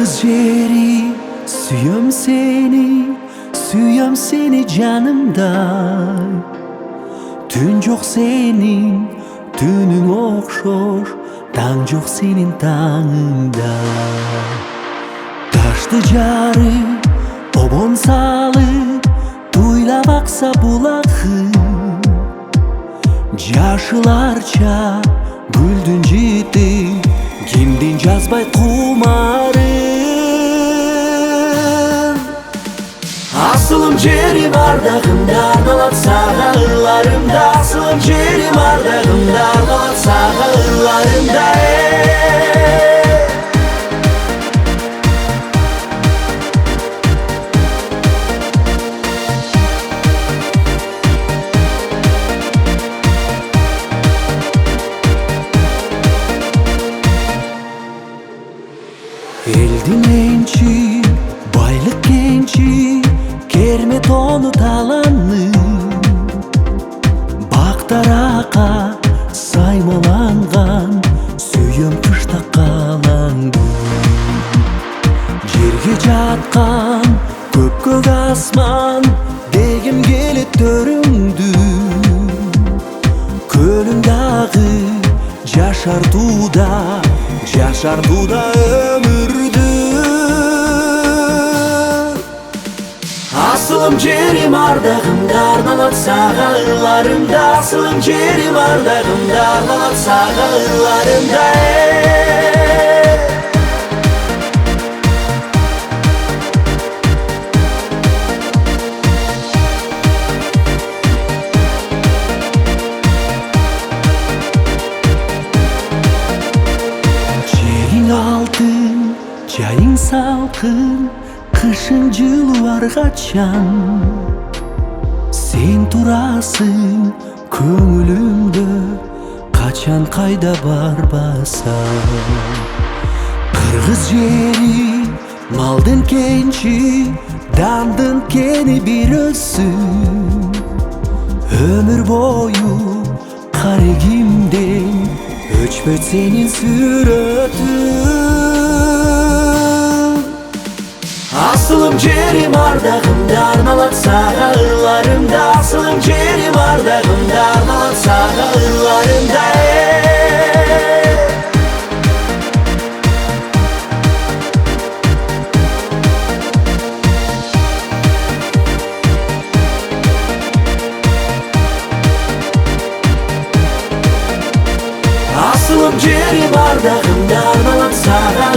Kırgız yeri, suyum seni canımda. Tün yok senin, tünün okşor, taң yok senin tağında. Taştı jarı, obon salıp, duylap aksa bulakı. Жашыларча гүлдүн жити, кимдин жазбайт кумарын. Асылым жерим ардагымда, арналат сага ырларымда. Асылым жерим ардагымда, арналат сага ырларымда. Элдин энчи, байлык кенчи, кермет ону таланны. Бактарака саймаланган, сүйөм кышта калаңды. Жерге жаткан көк асман, дегим келет төрүңдү. Көлүң дагы жашартууда ömürdü. Asılım jerim ardagımda, arналат сага ырларымда. Asılım jerim ардагымда, арналат сага ырларымда. Алтын, жайың салқын, кышың жылуу аргачан. Сен турасың көңүлүмдө, качан кайда барбасам. Кыргыз жери, малдын кенчи, дандын кени бир өзсүң. Өмүр бою карегимден өчпөт сенин сүрөтүң. Асылым жерим ардагымда, арналат сага ырларымда. Асылым жерим ардагымда, арналат сага ырларымда. Asılım jerim ардагымда, арналат сага